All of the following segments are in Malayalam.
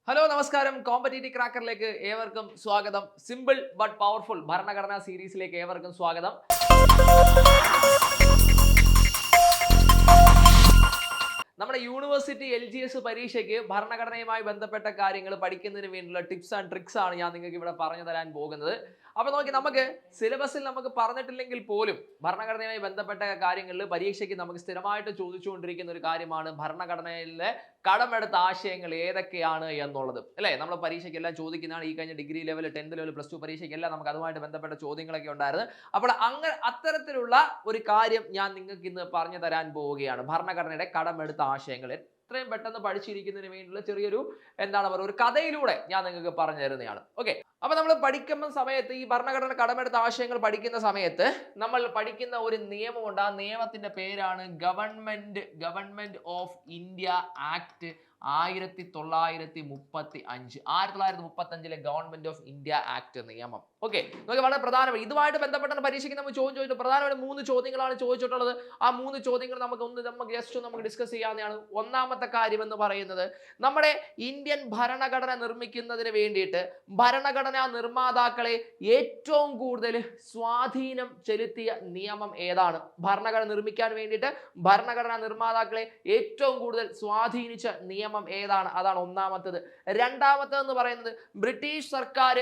ഹലോ നമസ്കാരം കോമ്പറ്റേറ്റീവ് ക്രാക്കറിലേക്ക് ഏവർക്കും സ്വാഗതം. സിമ്പിൾ ബട്ട് പവർഫുൾ ഭരണഘടനാ സീരീസിലേക്ക് ഏവർക്കും സ്വാഗതം. നമ്മുടെ യൂണിവേഴ്സിറ്റി LGS പരീക്ഷയ്ക്ക് ഭരണഘടനയുമായി ബന്ധപ്പെട്ട കാര്യങ്ങൾ പഠിക്കുന്നതിന് വേണ്ടിയുള്ള ടിപ്സ് ആൻഡ് ട്രിക്സ് ആണ് ഞാൻ നിങ്ങൾക്ക് ഇവിടെ പറഞ്ഞു തരാൻ പോകുന്നത്. അപ്പോൾ നോക്കി, നമുക്ക് സിലബസിൽ നമുക്ക് പറഞ്ഞിട്ടില്ലെങ്കിൽ പോലും ഭരണഘടനയുമായി ബന്ധപ്പെട്ട കാര്യങ്ങളിൽ പരീക്ഷയ്ക്ക് നമുക്ക് സ്ഥിരമായിട്ട് ചോദിച്ചുകൊണ്ടിരിക്കുന്ന ഒരു കാര്യമാണ് ഭരണഘടനയിലെ കടമെടുത്ത ആശയങ്ങൾ ഏതൊക്കെയാണ് എന്നുള്ളത്, അല്ലേ? നമ്മൾ പരീക്ഷയ്ക്ക് എല്ലാം ചോദിക്കുന്നതാണ്. ഈ കഴിഞ്ഞ degree level, 10th level, plus 2 പരീക്ഷയ്ക്കെല്ലാം നമുക്ക് അതുമായിട്ട് ബന്ധപ്പെട്ട ചോദ്യങ്ങളൊക്കെ ഉണ്ടായിരുന്നു. അപ്പോൾ അത്തരത്തിലുള്ള ഒരു കാര്യം ഞാൻ നിങ്ങൾക്ക് ഇന്ന് പറഞ്ഞു തരാൻ പോവുകയാണ്. ഭരണഘടനയുടെ കടമെടുത്ത ആശയങ്ങൾ എത്രയും പെട്ടെന്ന് പഠിച്ചിരിക്കുന്നതിന് വേണ്ടിയുള്ള ചെറിയൊരു ഒരു കഥയിലൂടെ ഞാൻ നിങ്ങൾക്ക് പറഞ്ഞു തരുന്നതാണ്. ഓക്കെ, അപ്പൊ നമ്മൾ പഠിക്കുന്ന സമയത്ത് ഈ ഭരണഘടന കടമെടുത്ത ആശയങ്ങൾ പഠിക്കുന്ന സമയത്ത് നമ്മൾ പഠിക്കുന്ന ഒരു നിയമമുണ്ട്. ആ നിയമത്തിന്റെ പേരാണ് government of India act 1935 government of India act നിയമം. ഓക്കെ, നമുക്ക് വളരെ പ്രധാനമാണ്. ഇതുമായിട്ട് ബന്ധപ്പെട്ട പരീക്ഷയ്ക്ക് നമ്മൾ ചോദിച്ചു പ്രധാനമായിട്ടും 3 ചോദ്യങ്ങളാണ് ചോദിച്ചിട്ടുള്ളത്. ആ 3 ചോദ്യങ്ങൾ നമുക്ക് ജസ്റ്റ് ഡിസ്കസ് ചെയ്യാവുന്നതാണ്. ഒന്നാമത്തെ കാര്യം എന്ന് പറയുന്നത്, നമ്മുടെ ഇന്ത്യൻ ഭരണഘടന നിർമ്മിക്കുന്നതിന് വേണ്ടിയിട്ട് ഭരണഘടനാ നിർമ്മാതാക്കളെ ഏറ്റവും കൂടുതൽ സ്വാധീനം ചെലുത്തിയ നിയമം ഏതാണ്? ഭരണഘടന നിർമ്മിക്കാൻ വേണ്ടിയിട്ട് ഭരണഘടനാ നിർമ്മാതാക്കളെ ഏറ്റവും കൂടുതൽ സ്വാധീനിച്ച നിയമം ഏതാണ്? അതാണ് ഒന്നാമത്തേത്. രണ്ടാമത്തേതെന്ന് പറയുന്നത്, ബ്രിട്ടീഷ് സർക്കാർ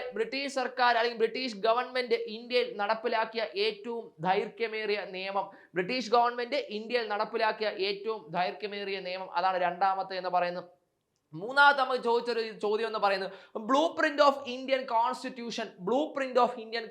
അല്ലെങ്കിൽ ബ്രിട്ടീഷ് ഗവൺമെന്റ് ഇന്ത്യയിൽ നടപ്പിലാക്കിയ ഏറ്റവും ദൈർഘ്യമേറിയ നിയമം. ബ്രിട്ടീഷ് ഗവൺമെന്റ് ഇന്ത്യയിൽ നടപ്പിലാക്കിയ ഏറ്റവും ദൈർഘ്യമേറിയ നിയമം, അതാണ് രണ്ടാമത്തെ എന്ന് പറയുന്നത്. മൂന്നാമത്തെ നമുക്ക് ചോദിച്ചൊരു ചോദ്യം എന്ന് പറയുന്നത്, blue print of Indian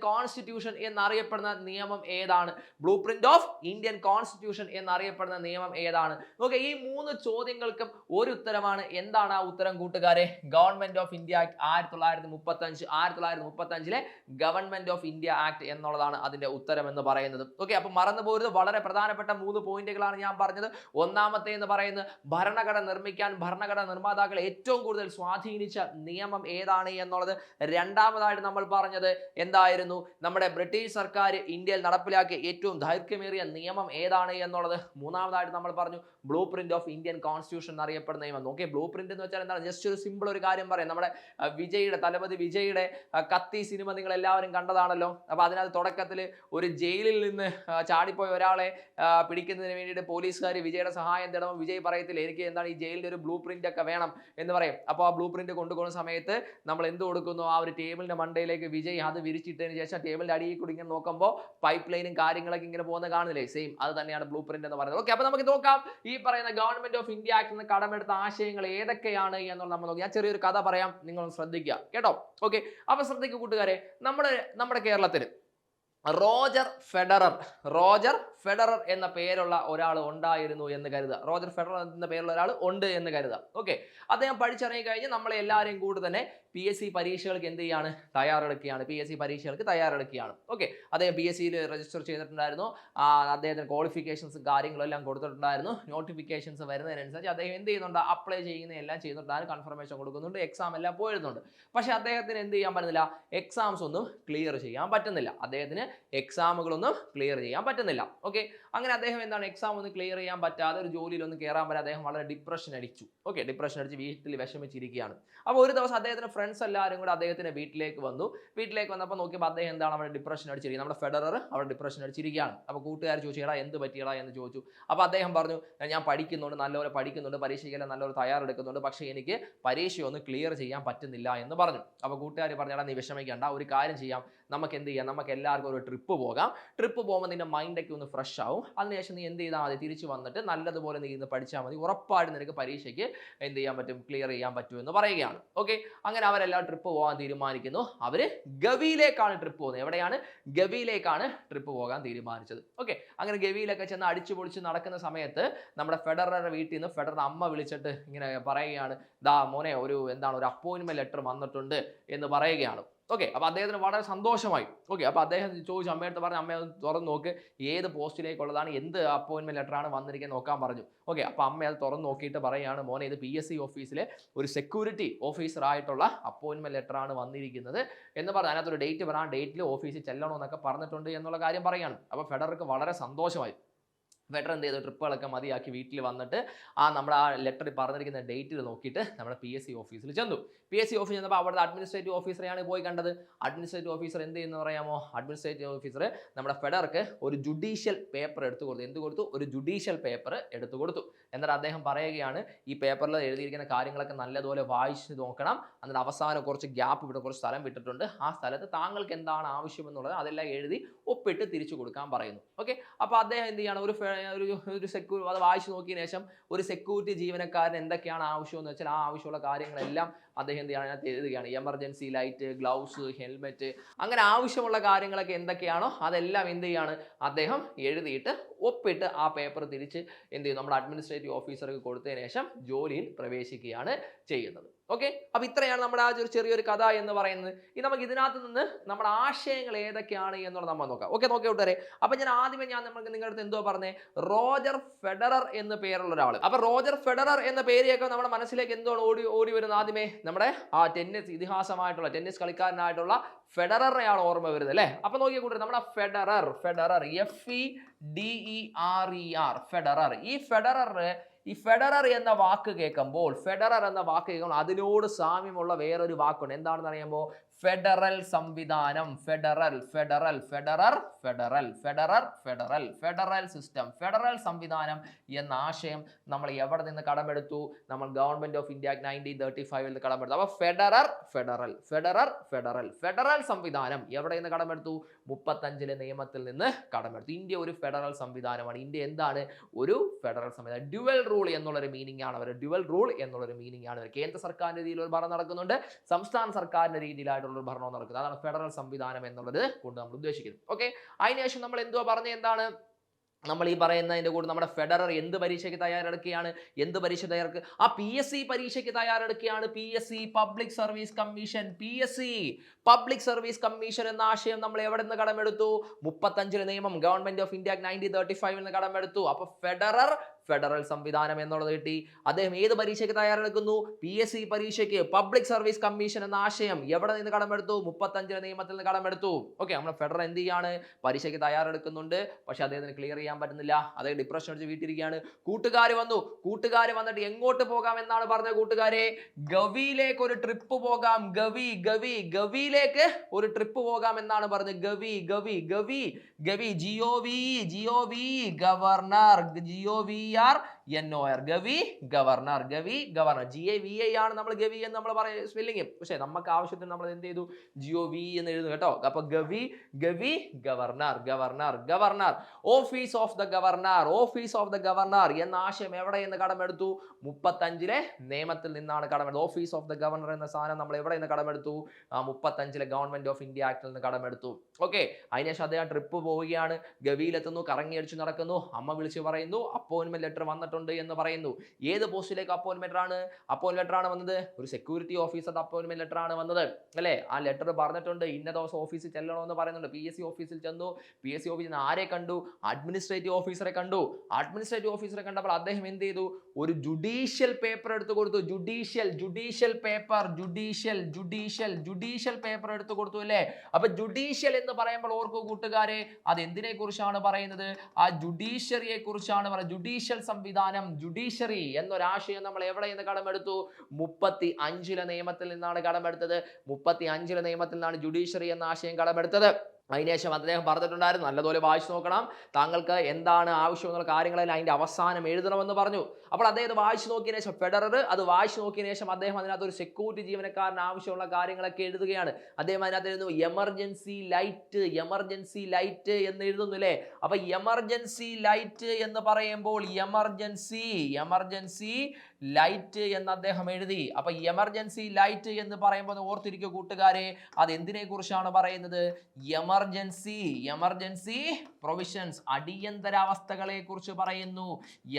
constitution എന്നറിയപ്പെടുന്ന നിയമം ഏതാണ്? Blue print of Indian constitution എന്നറിയപ്പെടുന്ന നിയമം ഏതാണ്? നോക്കുക, ഈ 3 ചോദ്യങ്ങൾക്കും ഒരു ഉത്തരമാണ്. എന്താണ് ആ ഉത്തരം കൂട്ടുകാരെ? Government of India act 1935 government of India act എന്നുള്ളതാണ് അതിന്റെ ഉത്തരം എന്ന് പറയുന്നത്. ഓക്കെ, അപ്പൊ മറന്നു പോരുത്. വളരെ പ്രധാനപ്പെട്ട 3 പോയിന്റുകളാണ് ഞാൻ പറഞ്ഞത്. ഒന്നാമത്തെ എന്ന് പറയുന്നത്, ഭരണഘടന നിർമ്മിക്കാൻ ഭരണഘടന നിർമ്മാതാക്കൾ ഏറ്റവും കൂടുതൽ സ്വാധീനിച്ച നിയമം ഏതാണ് എന്നുള്ളത്. രണ്ടാമതായിട്ട് നമ്മൾ പറഞ്ഞത് എന്തായിരുന്നു? നമ്മുടെ ബ്രിട്ടീഷ് സർക്കാർ ഇന്ത്യയിൽ നടപ്പിലാക്കിയ ഏറ്റവും ദൈർഘ്യമേറിയ നിയമം ഏതാണ് എന്നുള്ളത്. മൂന്നാമതായിട്ട് നമ്മൾ പറഞ്ഞു blue print of Indian constitution എന്നറിയപ്പെടുന്ന നിയമം. നോക്കിയേ, ബ്ലൂ പ്രിന്റ് എന്ന് വെച്ചാൽ എന്താണ്? ജസ്റ്റ് ഒരു സിമ്പിൾ ഒരു കാര്യം പറയാം. നമ്മുടെ തലപതി വിജയുടെ കത്തി സിനിമ നിങ്ങൾ എല്ലാവരും കണ്ടതാണല്ലോ. അപ്പൊ അതിനകത്ത് തുടക്കത്തിൽ ഒരു ജയിലിൽ നിന്ന് ചാടിപ്പോയ ഒരാളെ പിടിക്കുന്നതിന് വേണ്ടിയിട്ട് പോലീസുകാർ വിജയുടെ സഹായം തേടുമ്പോൾ വിജയ് പറയത്തില്ല, എനിക്ക് ഈ ജയിലിന്റെ ഒരു ബ്ലൂ പ്രിന്റ് ഒക്കെ വേണം എന്ന് പറയും. അപ്പോൾ ആ ബ്ലൂ പ്രിന്റ് കൊണ്ടുപോകുന്ന സമയത്ത് നമ്മൾ എന്ത് കൊടുക്കുന്നു? ആ ഒരു ടേബിളിന്റെ മണ്ടയിലേക്ക് വിജയ് അത് വിരിച്ചിട്ടതിന് ശേഷം ടേബിളിന്റെ അടിയിൽ കൂടി ഇങ്ങനെ നോക്കുമ്പോൾ പൈപ്പ് ലൈനും കാര്യങ്ങളൊക്കെ ഇങ്ങനെ പോകുന്ന കാണുന്നില്ലേ? സെയിം അത് തന്നെയാണ് ബ്ലൂ പ്രിന്റ് എന്ന് പറയുന്നത്. ഓക്കെ, അപ്പൊ നമുക്ക് നോക്കാം ഈ പറയുന്ന ഗവൺമെന്റ് ഓഫ് ഇന്ത്യ ആക്ട് നിന്ന് കടമെടുത്ത ആശയങ്ങൾ ഏതൊക്കെയാണ് എന്നുള്ളത് നമ്മൾ നോക്കാം. ഞാൻ ചെറിയൊരു കഥ പറയാം, നിങ്ങൾ ശ്രദ്ധിക്കുക കേട്ടോ. ഓക്കെ, അപ്പൊ ശ്രദ്ധിക്കുക കൂട്ടുകാരെ. നമ്മുടെ കേരളത്തിൽ റോജർ ഫെഡറർ എന്ന പേരുള്ള ഒരാൾ ഉണ്ടായിരുന്നു എന്ന് കരുതുക. റോജർ ഫെഡറർ എന്ന പേരുള്ള ഒരാൾ ഉണ്ട് എന്ന് കരുതുക. ഓക്കെ, അദ്ദേഹം പഠിച്ചിറങ്ങി കഴിഞ്ഞ് നമ്മളെ എല്ലാവരെയും കൂടെ തന്നെ PSC പരീക്ഷകൾക്ക് എന്ത് ചെയ്യാണ്? തയ്യാറെടുക്കുകയാണ്. ഓക്കെ, അദ്ദേഹം PSCയിൽ രജിസ്റ്റർ ചെയ്തിട്ടുണ്ടായിരുന്നു. അദ്ദേഹത്തിന് ക്വാളിഫിക്കേഷൻസും കാര്യങ്ങളും എല്ലാം കൊടുത്തിട്ടുണ്ടായിരുന്നു. നോട്ടിഫിക്കേഷൻസ് വരുന്നതിനനുസരിച്ച് അദ്ദേഹം എന്ത് ചെയ്യുന്നുണ്ട്? അപ്ലൈ ചെയ്യുന്നതെല്ലാം ചെയ്യുന്നുണ്ടായിരുന്നു, കൺഫർമേഷൻ കൊടുക്കുന്നുണ്ട്, എക്സാം എല്ലാം പോയിരുന്നുണ്ട്. പക്ഷെ അദ്ദേഹത്തിന് എന്ത് ചെയ്യാൻ പറ്റുന്നില്ല? എക്സാംസ് ഒന്നും ക്ലിയർ ചെയ്യാൻ പറ്റുന്നില്ല. എക്സാമുകളൊന്നും ക്ലിയർ ചെയ്യാൻ പറ്റുന്നില്ല. ഓക്കെ, അങ്ങനെ അദ്ദേഹം എക്സാം ഒന്നും ക്ലിയർ ചെയ്യാൻ പറ്റാതെ ഒരു ജോലിയിലൊന്നും കയറാൻ പറ്റാതെ അദ്ദേഹം വളരെ ഡിപ്രഷൻ അടിച്ചു. ഓക്കെ, ഡിപ്രഷൻ അടിച്ച് വീട്ടിൽ വിഷമിച്ചിരിക്കുകയാണ്. അപ്പോൾ ഒരു ദിവസം അദ്ദേഹത്തിന്റെ ഫ്രണ്ട്സ് എല്ലാവരും കൂടെ അദ്ദേഹത്തിന്റെ വീട്ടിലേക്ക് വന്നപ്പോൾ നോക്കിയപ്പോൾ അദ്ദേഹം അവിടെ ഡിപ്രഷൻ അടിച്ചിരിക്കുന്നത്. നമ്മുടെ ഫെഡറർ അവിടെ ഡിപ്രഷൻ അടിച്ചിരിക്കുകയാണ്. അപ്പോൾ കൂട്ടുകാർ ചോദിച്ചു, എടാ എന്ത് പറ്റിയടാ എന്ന് ചോദിച്ചു. അപ്പോൾ അദ്ദേഹം പറഞ്ഞു, ഞാൻ പഠിക്കുന്നുണ്ട്, നല്ലപോലെ പഠിക്കുന്നുണ്ട്, പരീക്ഷയ്ക്കെല്ലാം നല്ലപോലെ തയ്യാറെടുക്കുന്നുണ്ട്, പക്ഷേ എനിക്ക് പരീക്ഷയൊന്നും ക്ലിയർ ചെയ്യാൻ പറ്റുന്നില്ല എന്ന് പറഞ്ഞു. അപ്പോൾ കൂട്ടുകാർ പറഞ്ഞു, എടാ നീ വിഷമിക്കേണ്ട, ഒരു കാര്യം ചെയ്യാം, നമുക്ക് എന്ത് ചെയ്യാം? നമുക്ക് എല്ലാവർക്കും ഒരു ട്രിപ്പ് പോകുമ്പോൾ നിന്റെ മൈൻഡൊക്കെ ഒന്ന് ഫ്രഷ് ആവും. അതിനുശേഷം നീ എന്ത് ചെയ്താൽ മതി? തിരിച്ചു വന്നിട്ട് നല്ലതുപോലെ നീ ഇന്ന് പഠിച്ചാൽ മതി, ഉറപ്പായിട്ട് നിനക്ക് പരീക്ഷയ്ക്ക് എന്ത് ചെയ്യാൻ പറ്റും? ക്ലിയർ ചെയ്യാൻ പറ്റും എന്ന് പറയുകയാണ്. ഓക്കെ, അങ്ങനെ അവരെല്ലാം ട്രിപ്പ് പോകാൻ തീരുമാനിക്കുന്നു. അവര് ഗവിയിലേക്കാണ് ട്രിപ്പ് പോകുന്നത്. എവിടെയാണ്? ഗവിയിലേക്കാണ് ട്രിപ്പ് പോകാൻ തീരുമാനിച്ചത്. ഓക്കെ, അങ്ങനെ ഗവിയിലൊക്കെ ചെന്ന് അടിച്ചു പൊളിച്ച് നടക്കുന്ന സമയത്ത് നമ്മുടെ ഫെഡററുടെ വീട്ടിൽ നിന്ന് ഫെഡററുടെ അമ്മ വിളിച്ചിട്ട് ഇങ്ങനെ പറയുകയാണ്, ദാ മോനെ ഒരു അപ്പോയിന്റ്മെന്റ് ലെറ്റർ വന്നിട്ടുണ്ട് എന്ന് പറയുകയാണ്. ഓക്കെ, അപ്പോൾ അദ്ദേഹത്തിന് വളരെ സന്തോഷമായി. ഓക്കെ, അപ്പോൾ അദ്ദേഹം ചോദിച്ചു, അമ്മയടുത്ത് പറഞ്ഞു, അമ്മ അത് തുറന്ന് നോക്ക്, ഏത് പോസ്റ്റിലേക്കുള്ളതാണ്, എന്ത് അപ്പോയിന്റ്മെന്റ് ലെറ്ററാണ് വന്നിരിക്കുന്നത് നോക്കാൻ പറഞ്ഞു. ഓക്കെ, അപ്പോൾ അമ്മ അത് തുറന്ന് നോക്കിയിട്ട് പറയുകയാണ്, മോനെ ഇത് PSC ഓഫീസിലെ ഒരു സെക്യൂരിറ്റി ഓഫീസർ ആയിട്ടുള്ള അപ്പോയിന്റ്മെന്റ് ലെറ്ററാണ് വന്നിരിക്കുന്നത് എന്ന് പറഞ്ഞു. അതിനകത്തൊരു ഡേറ്റ് പറയാം, ഡേറ്റിൽ ഓഫീസിൽ ചെല്ലണമെന്നൊക്കെ പറഞ്ഞിട്ടുണ്ട് എന്നുള്ള കാര്യം പറയുകയാണ്. അപ്പോൾ ഫെഡറർക്ക് വളരെ സന്തോഷമായി. ഫെഡർ എന്ത് ചെയ്തു ട്രിപ്പുകളൊക്കെ മതിയാക്കി വീട്ടിൽ വന്നിട്ട് നമ്മുടെ ആ ലെറ്ററിൽ പറഞ്ഞിരിക്കുന്ന ഡേറ്റിൽ നോക്കിയിട്ട് നമ്മുടെ PSC ഓഫീസിൽ ചെന്നു. PSC ഓഫീസിൽ ചെന്നപ്പോൾ അവിടുത്തെ അഡ്മിനിസ്ട്രേറ്റീവ് ഓഫീസറെയാണ് പോയി കണ്ടത്. അഡ്മിനിസ്ട്രേറ്റീവ് ഓഫീസർ എന്ത് ചെയ്യുന്നു പറയാമോ? അഡ്മിനിസ്ട്രേറ്റീവ് ഓഫീസർ നമ്മുടെ ഫെഡർക്ക് ഒരു ജുഡീഷ്യൽ പേപ്പർ എടുത്തു കൊടുത്തു. എന്ത് കൊടുത്തു? ഒരു ജുഡീഷ്യൽ പേപ്പർ എടുത്തു കൊടുത്തു. എന്നിട്ട് അദ്ദേഹം പറയുകയാണ്, ഈ പേപ്പറിൽ എഴുതിയിരിക്കുന്ന കാര്യങ്ങളൊക്കെ നല്ലതുപോലെ വായിച്ച് നോക്കണം. എന്നിട്ട് അവസാനം കുറച്ച് ഗ്യാപ്പ് വിട്ട് കുറച്ച് സ്ഥലം വിട്ടിട്ടുണ്ട്. ആ സ്ഥലത്ത് താങ്കൾക്ക് എന്താണ് ആവശ്യമെന്നുള്ളത് അതെല്ലാം എഴുതി ഒപ്പിട്ട് തിരിച്ചു കൊടുക്കാൻ പറയുന്നു. ഓക്കെ, അപ്പോൾ അദ്ദേഹം എന്ത് ചെയ്യണം? ഒരു സെക്യൂരിറ്റി അത് വായിച്ചു നോക്കിയതിനു ശേഷം ഒരു സെക്യൂരിറ്റി ജീവനക്കാരന് എന്തൊക്കെയാണ് ആവശ്യമെന്ന് വെച്ചാൽ ആ ആവശ്യമുള്ള കാര്യങ്ങളെല്ലാം അദ്ദേഹം എന്ത് ചെയ്യണം? അതിനകത്ത് എഴുതുകയാണ്. എമർജൻസി ലൈറ്റ്, ഗ്ലൗസ്, ഹെൽമെറ്റ്, അങ്ങനെ ആവശ്യമുള്ള കാര്യങ്ങളൊക്കെ എന്തൊക്കെയാണോ അതെല്ലാം എന്ത് ചെയ്യാണ്? അദ്ദേഹം എഴുതിയിട്ട് ഒപ്പിട്ട് ആ പേപ്പർ തിരിച്ച് എന്ത് ചെയ്യും? നമ്മുടെ അഡ്മിനിസ്ട്രേറ്റീവ് ഓഫീസർക്ക് കൊടുത്തതിന് ശേഷം ജോലിയിൽ പ്രവേശിക്കുകയാണ് ചെയ്യുന്നത്. ഓക്കെ, അപ്പൊ ഇത്രയാണ് നമ്മുടെ ആ ഒരു ചെറിയൊരു കഥ എന്ന് പറയുന്നത്. ഇനി നമുക്ക് ഇതിനകത്ത് നിന്ന് നമ്മുടെ ആശയങ്ങൾ ഏതൊക്കെയാണ് എന്നുള്ളത് നമ്മൾ നോക്കാം. ഓക്കെ, നോക്കി വിട്ടേ. അപ്പൊ ഞാൻ ആദ്യമേ നമുക്ക് നിങ്ങളുടെ അടുത്ത് എന്തോ പറഞ്ഞേ? റോജർ ഫെഡറർ എന്ന് പേരുള്ള ഒരാൾ. അപ്പൊ റോജർ ഫെഡറർ എന്ന പേരെയൊക്കെ നമ്മുടെ മനസ്സിലേക്ക് എന്താണ് ഓടി വരുന്നത്? ആദ്യമേ നമ്മുടെ ആ ടെന്നീസ് ഇതിഹാസമായിട്ടുള്ള ടെന്നീസ് കളിക്കാരനായിട്ടുള്ള ഫെഡററിനെയാണ് ഓർമ്മ വരുന്നത് അല്ലേ? അപ്പൊ നോക്കിയ കൂട്ടർ നമ്മുടെ ഫെഡറർ FEDERER ഫെഡറർ. ഈ ഫെഡറർ എന്ന വാക്ക് കേൾക്കുമ്പോൾ അതിനോട് സാമ്യമുള്ള വേറൊരു വാക്കുണ്ട്. എന്താണെന്ന് അറിയുമ്പോൾ ഫെഡറൽ സംവിധാനം. ഫെഡറൽ സിസ്റ്റം, ഫെഡറൽ സംവിധാനം എന്ന ആശയം നമ്മൾ എവിടെ നിന്ന് കടമെടുത്തു? നമ്മൾ ഗവൺമെന്റ് ഓഫ് ഇന്ത്യ 1935 കടമെടുത്തു. അപ്പൊ ഫെഡറൽ സംവിധാനം എവിടെ നിന്ന് കടമെടുത്തു? 35 നിയമത്തിൽ നിന്ന് കടമെടുത്തു. ഇന്ത്യ ഒരു ഫെഡറൽ സംവിധാനമാണ്. ഇന്ത്യ എന്താണ്? ഒരു ഫെഡറൽ സംവിധാനം. ഡ്യുവൽ റൂൾ എന്നുള്ളൊരു മീനിങ് ആണ് അവർ. കേന്ദ്ര സർക്കാരിന്റെ രീതിയിൽ ഒരു ഭരണം നടക്കുന്നുണ്ട്, സംസ്ഥാന സർക്കാരിന്റെ രീതിയിലായിട്ട് ഭരണം നടക്കുന്നത്. അതാണ് ഫെഡറൽ സംവിധാനം എന്നുള്ളത് കൊണ്ട് നമ്മൾ ഉദ്ദേശിക്കുന്നത്. ഓക്കെ, അതിനുശേഷം നമ്മൾ എന്തുവാ പറഞ്ഞ? എന്താണ് നമ്മൾ ഈ പറയുന്നതിന്റെ കൂടെ നമ്മുടെ ഫെഡറർ എന്ത് പരീക്ഷയ്ക്ക് തയ്യാറെടുക്കുകയാണ്? ആ PSC പരീക്ഷയ്ക്ക് തയ്യാറെടുക്കുകയാണ്. PSC പബ്ലിക് സർവീസ് കമ്മീഷൻ എന്ന ആശയം നമ്മൾ എവിടെ നിന്ന് കടമെടുത്തു? 35 നിയമം, ഗവൺമെന്റ് ഓഫ് ഇന്ത്യ 1935 നിന്ന് കടമെടുത്തു. അപ്പൊ ഫെഡറൽ സംവിധാനം എന്നുള്ളത് കിട്ടി. അദ്ദേഹം ഏത് പരീക്ഷയ്ക്ക് തയ്യാറെടുക്കുന്നു? PSC പരീക്ഷയ്ക്ക്. പബ്ലിക് സർവീസ് കമ്മീഷൻ എന്ന ആശയം എവിടെ നിന്ന് കടമെടുത്തു? 35 നിയമത്തിൽ നിന്ന് കടമെടുത്തു. ഓക്കെ, നമ്മൾ ഫെഡറൽ എന്ത് ചെയ്യാണ്? പരീക്ഷയ്ക്ക് തയ്യാറെടുക്കുന്നുണ്ട്, പക്ഷെ അദ്ദേഹത്തിന് ക്ലിയർ ചെയ്യാൻ പറ്റുന്നില്ല. അദ്ദേഹം ഡിപ്രഷൻ അടിച്ച് വീട്ടിരിക്കുകയാണ്. കൂട്ടുകാർ വന്നിട്ട് എങ്ങോട്ട് പോകാം എന്നാണ് പറഞ്ഞത്? കൂട്ടുകാരെ, ഗവിയിലേക്ക് ഒരു ട്രിപ്പ് പോകാം. ഗവിയിലേക്ക് ഒരു ട്രിപ്പ് പോകാം എന്നാണ് പറഞ്ഞത്. ഗവി ഗവർണർ, ഗവർണർ GAVI ആണ് നമ്മൾ ഗവി എന്ന് നമ്മൾ പറയുന്നത് സ്പെല്ലിംഗ്. പക്ഷെ നമുക്ക് ആവശ്യത്തിന് നമ്മൾ എന്ത് ചെയ്തു? GOV എന്ന് എഴുതുന്നു കേട്ടോ. അപ്പൊ Gavi governor. Office of the governor എന്ന ആശയം എവിടെ നിന്ന് കടമെടുത്തു? 35 നിയമത്തിൽ നിന്നാണ് കടമെടുത്തത്. ഓഫീസ് ഓഫ് ദ ഗവർണർ എന്ന സാധനം നമ്മൾ എവിടെ നിന്ന് കടമെടുത്തു? 35 ഗവൺമെന്റ് ഓഫ് ഇന്ത്യ ആക്ടിൽ നിന്ന് കടമെടുത്തു. ഓക്കെ, അതിനുശേഷം അദ്ദേഹം ട്രിപ്പ് പോവുകയാണ്. ഗവിയിലെത്തുന്നു, കറങ്ങി അടിച്ചു നടക്കുന്നു. അമ്മ വിളിച്ചു പറയുന്നു അപ്പോയിന്റ്മെന്റ് ലെറ്റർ വന്നിട്ടുണ്ട് എന്ന് പറയുന്നു. ഏത് പോസ്റ്റിലേക്ക് അപ്പോയിന്റ്മെന്റ് ലെറ്റർ ആണ് വന്നത്? ഒരു സെക്യൂരിറ്റി ഓഫീസറുടെ അപ്പോയിന്റ്മെന്റ് ലെറ്റർ ആണ് വന്നത് അല്ലേ? ആ ലെറ്റർ പറഞ്ഞിട്ടുണ്ട് ഇന്ന ദിവസം ഓഫീസിൽ ചെല്ലണമെന്ന് പറയുന്നുണ്ട്. PSC ഓഫീസിൽ ചെന്നു. PSC ഓഫീസിൽ നിന്ന് ആരെ കണ്ടു? അഡ്മിനിസ്ട്രേറ്റീവ് ഓഫീസറെ കണ്ടു. കണ്ടപ്പോൾ അദ്ദേഹം എന്ത് ചെയ്തു? ഒരു ജുഡീഷ്യൽ പേപ്പർ എടുത്തു കൊടുത്തു. ജുഡീഷ്യൽ പേപ്പർ എടുത്തു കൊടുത്തു അല്ലേ? അപ്പൊ ജുഡീഷ്യൽ എന്ന് പറയുമ്പോൾ ഓർക്കൂ കൂട്ടുകാരെ, അത് എന്തിനെ കുറിച്ചാണ് പറയുന്നത്? ആ ജുഡീഷ്യറിയെ കുറിച്ചാണ് പറയുന്നത്. ജുഡീഷ്യൽ സംവിധാനം, ജുഡീഷ്യറി എന്നൊരാശയം നമ്മൾ എവിടെ നിന്ന് കടമെടുത്തു? 35 നിയമത്തിൽ നിന്നാണ് കടമെടുത്തത്. 35 നിയമത്തിൽ നിന്നാണ് ജുഡീഷ്യറി എന്ന ആശയം കടമെടുത്തത്. അതിനുശേഷം അദ്ദേഹം പറഞ്ഞിട്ടുണ്ടായിരുന്നു, നല്ലതുപോലെ വായിച്ചു നോക്കണം, താങ്കൾക്ക് എന്താണ് ആവശ്യം എന്നുള്ള കാര്യങ്ങളെല്ലാം അതിന്റെ അവസാനം എഴുതണമെന്ന് പറഞ്ഞു. അപ്പോൾ അദ്ദേഹം വായിച്ചു നോക്കിയതിനു ശേഷം ഫെഡറർ അത് വായിച്ചു നോക്കിയതിനു ശേഷം അദ്ദേഹം അതിനകത്ത് ഒരു സെക്യൂരിറ്റി ജീവനക്കാരന് ആവശ്യമുള്ള കാര്യങ്ങളൊക്കെ എഴുതുകയാണ്. അദ്ദേഹം അതിനകത്ത് എഴുതുന്നു എമർജൻസി ലൈറ്റ് എന്ന് എഴുതുന്നു അല്ലേ? അപ്പൊ എമർജൻസി ലൈറ്റ് എന്ന് പറയുമ്പോൾ എമർജൻസി ലൈറ്റ് എന്ന് അദ്ദേഹം എഴുതി. അപ്പൊ എമർജൻസി ലൈറ്റ് എന്ന് പറയുമ്പോൾ ഓർത്തിരിക്കുക കൂട്ടുകാരെ, അത് എന്തിനെ കുറിച്ചാണ് പറയുന്നത്? എമർജൻസി പ്രൊവിഷൻസ്, അടിയന്തരാവസ്ഥകളെ കുറിച്ച് പറയുന്നു.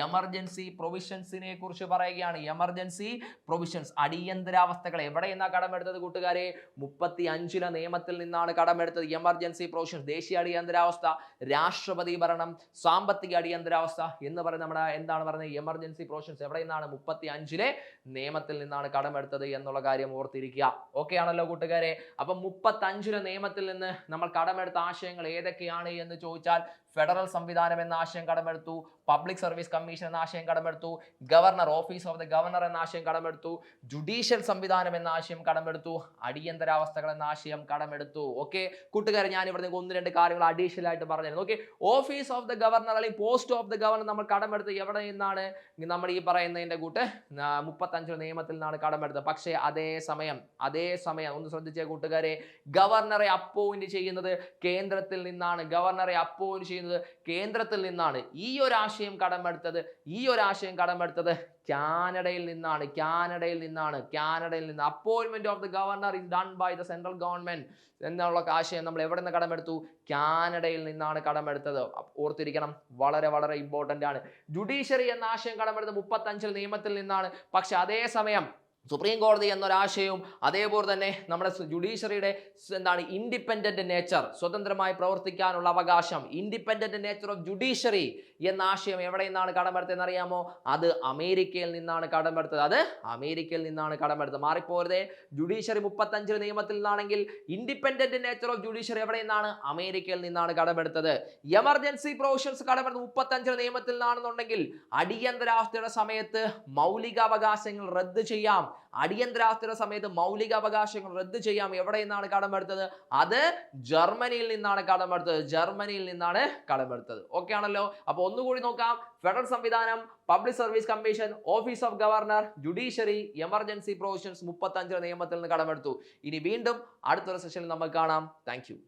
എമർജൻസി പ്രൊവിഷൻസിനെ കുറിച്ച് പറയുകയാണ്. എമർജൻസി പ്രൊവിഷൻസ്, അടിയന്തരാവസ്ഥകൾ എവിടെ നിന്നാണ് കടമെടുത്തത് കൂട്ടുകാരെ? 35 നിയമത്തിൽ നിന്നാണ് കടമെടുത്തത്. എമർജൻസി പ്രൊവിഷൻസ്, ദേശീയ അടിയന്തരാവസ്ഥ, രാഷ്ട്രപതി ഭരണം, സാമ്പത്തിക അടിയന്തരാവസ്ഥ എന്ന് പറയുന്ന നമ്മുടെ എന്താണ് പറയുന്നത്? എമർജൻസി പ്രൊവിഷൻസ് എവിടെ നിന്നാണ്? 35 നിയമത്തിൽ നിന്നാണ് കടമെടുത്തത് എന്നുള്ള കാര്യം ഓർത്തിരിക്കുക. ഓക്കെ ആണല്ലോ കൂട്ടുകാരെ? അപ്പൊ 35 നിയമത്തിൽ നിന്ന് നമ്മൾ കടമെടുത്ത ആശയങ്ങൾ ഏതൊക്കെയാണ് എന്ന് ചോദിച്ചാൽ ഫെഡറൽ സംവിധാനം എന്ന ആശയം കടമെടുത്തു, പബ്ലിക് സർവീസ് കമ്മീഷൻ എന്ന ആശയം കടമെടുത്തു, governor, office of the governor എന്ന ആശയം കടമെടുത്തു, ജുഡീഷ്യൽ സംവിധാനം എന്ന ആശയം കടമെടുത്തു, അടിയന്തരാവസ്ഥകൾ എന്ന ആശയം കടമെടുത്തു. ഓക്കെ കൂട്ടുകാരെ, ഞാൻ ഇവിടെ നിങ്ങൾക്ക് 1-2 കാര്യങ്ങൾ അഡീഷണൽ ആയിട്ട് പറഞ്ഞിരുന്നു. Okay, office of the governor അല്ലെങ്കിൽ പോസ്റ്റ് ഓഫ് ദ ഗവർണർ നമ്മൾ കടമെടുത്ത് എവിടെ നിന്നാണ്? നമ്മൾ ഈ പറയുന്നതിന്റെ കൂട്ട് 35 നിയമത്തിൽ നിന്നാണ് കടമെടുത്തത്. പക്ഷേ അതേ സമയം ഒന്ന് ശ്രദ്ധിച്ച കൂട്ടുകാരെ, ഗവർണറെ അപ്പോയിന്റ് ചെയ്യുന്നത് കേന്ദ്രത്തിൽ നിന്നാണ്. ഈ ഒരു ആശയം കടമെടുത്തത് കാനഡയിൽ നിന്നാണ്. Appointment of the governor is done by the central government എന്നുള്ള ആശയം നമ്മൾ എവിടെ നിന്ന് കടമെടുത്തു? കാനഡയിൽ നിന്നാണ് കടമെടുത്തത്. ഓർത്തിരിക്കണം, വളരെ വളരെ ഇമ്പോർട്ടന്റ് ആണ്. ജുഡീഷ്യറി എന്ന ആശയം കടമെടുത്തത് 35 നിയമത്തിൽ നിന്നാണ്. പക്ഷെ അതേസമയം സുപ്രീം കോടതി എന്നൊരാശയവും അതേപോലെ തന്നെ നമ്മുടെ ജുഡീഷ്യറിയുടെ ഇൻഡിപെൻഡന്റ് നേച്ചർ, സ്വതന്ത്രമായി പ്രവർത്തിക്കാനുള്ള അവകാശം, ഇൻഡിപെൻഡന്റ് നേച്ചർ ഓഫ് ജുഡീഷ്യറി എന്ന ആശയം എവിടെ നിന്നാണ് കടമെടുത്തതെന്ന് അറിയാമോ? അത് അമേരിക്കയിൽ നിന്നാണ് കടമെടുത്തത്. മാറിപ്പോരുതേ, ജുഡീഷ്യറി 35 നിയമത്തിൽ നിന്നാണെങ്കിൽ ഇൻഡിപെൻഡന്റ് നേച്ചർ ഓഫ് ജുഡീഷ്യറി എവിടെ നിന്നാണ്? അമേരിക്കയിൽ നിന്നാണ് കടമെടുത്തത്. എമർജൻസി പ്രൊവിഷൻസ് കടമെടുത്തത് 35 നിയമത്തിൽ നിന്നാണെന്നുണ്ടെങ്കിൽ അടിയന്തരാവസ്ഥയുടെ സമയത്ത് മൗലികാവകാശങ്ങൾ റദ്ദ് ചെയ്യാം. എവിടെ നിന്നാണ് കടമെടുത്തത്? അത് ജർമ്മനിയിൽ നിന്നാണ് കടമെടുത്തത്. ഓക്കെ ആണല്ലോ? അപ്പൊ ഒന്നുകൂടി നോക്കാം. ഫെഡറൽ സംവിധാനം, public service commission, office of governor, judiciary, emergency provisions 35 നിയമത്തിൽ നിന്ന് കടമെടുത്തു. ഇനി വീണ്ടും അടുത്തൊരു സെഷനിൽ നമുക്ക് കാണാം. താങ്ക്